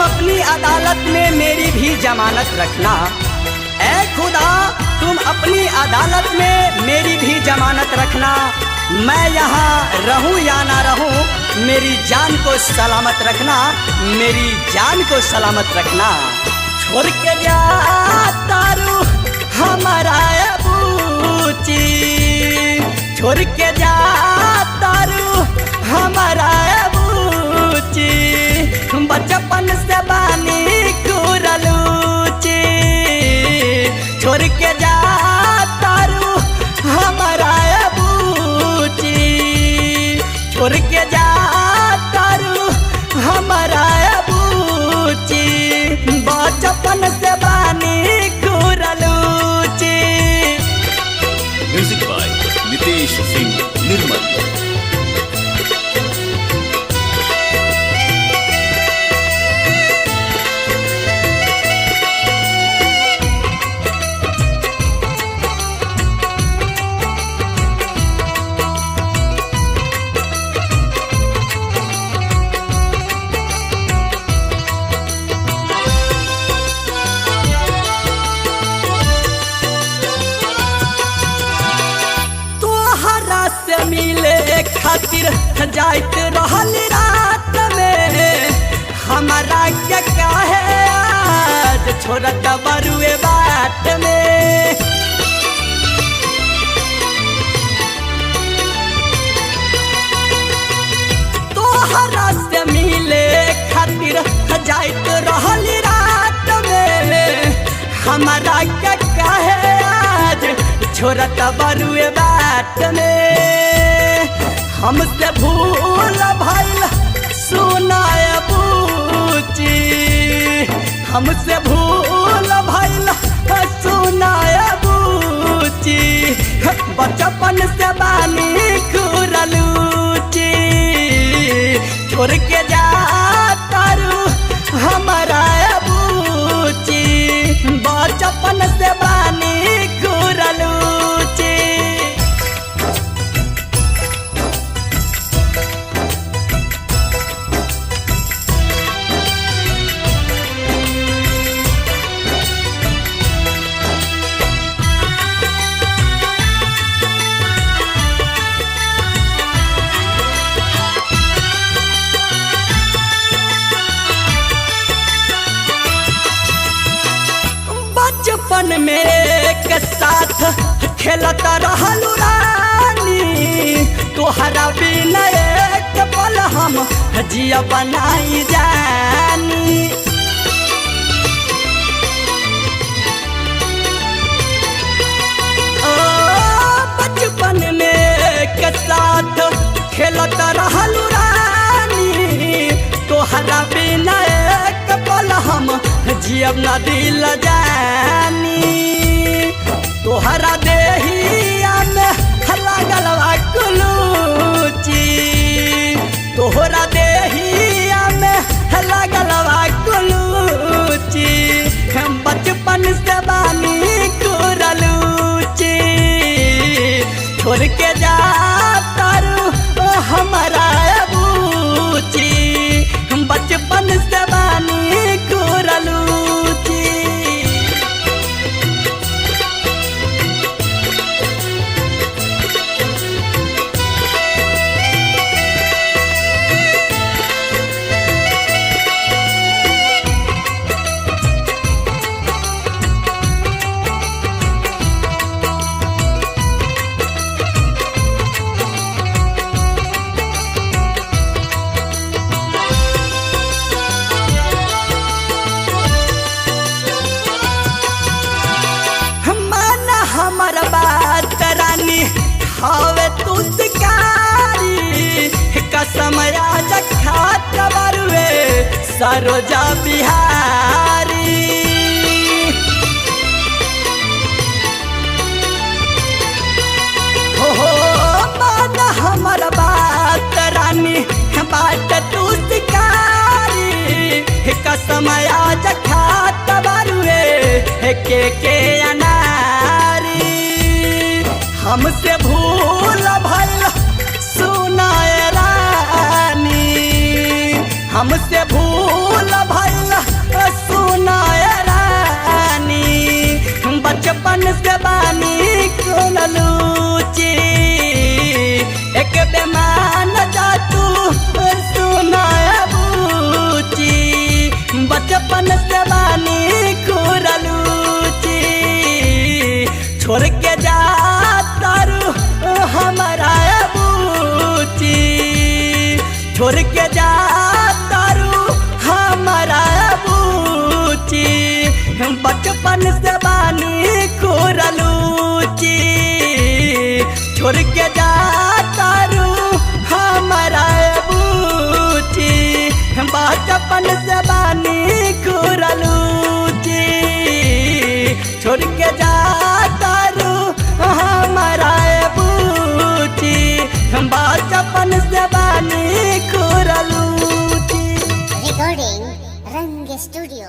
अपनी अदालत में मेरी भी जमानत रखना। ऐ खुदा तुम अपनी अदालत में मेरी भी जमानत रखना। मैं यहाँ रहूँ या ना रहूँ, मेरी जान को सलामत रखना, मेरी जान को सलामत रखना। छोड़ के जा तारू हमारा बूची, छोड़ के जा तारू हमारा बूची, बचपन से बानी कुरलूची। छोड़ के जा तारू हमारा बूची, छोड़ के जा तारू हमारा बूची, बचपन से बानी कुरलूची। म्यूजिक बाय नितेश सिंह निर्मल। मिले खातिर जाइत रहल रात में, हमारा क्या काहे आज छोड़त बरुए बाट में। तोहरा से मिले खातिर जाइत रहल रात में, हमारा क्या काहे आज छोड़त बरुए बाट में। हमसे भूल भइल सुनाय बूची, हमसे भूल भइल सुनाय बूची, बचपन से बानी कुरलूची। छोड़ के जा तारू हमारा बूची, बचपन से बानी कुरलूची। बचपन में के साथ खेलता रहलू रानी, तोहरा बिना एक पल हम जिया बनाई जानी। बचपन में के साथ खेलता रहलू रानी, तोहरा बिना एक पल हम जियब न दिल जानी। तोहरा देहिया में लागल कुलूची, तोहरा देहिया में लागल कुलूची, बचपन से बानी कुरलूची। छोड़ के जा तारू हमारा बूची, बचपन से बानी कुरलूची। हमर बात रानी हवे तू शिकारी, कसम आज खात बरुए सरोजा बिहारी। हो मान हमर बात रानी बात तू शिकारी, कसम आज खात बरुए के अनारी। हमसे भूल भइल सुनाए रानी, हमसे भूल भइल बचपन से बानी खुललूची एक बेमान जा तू सुनाया बूची बचपन से बानी खुललूची छोड़ के जा तारू हमारा बूची छोड़ के जा तारू हमारा बूची बचपन से बानी खुरलूची छोड़ के जा तारू हमारा बूची बचपन से बानी खुरलूची छोड़ के जा तारू हमारा बूची बचपन से बानी खुरलूची Recording Rang Studio.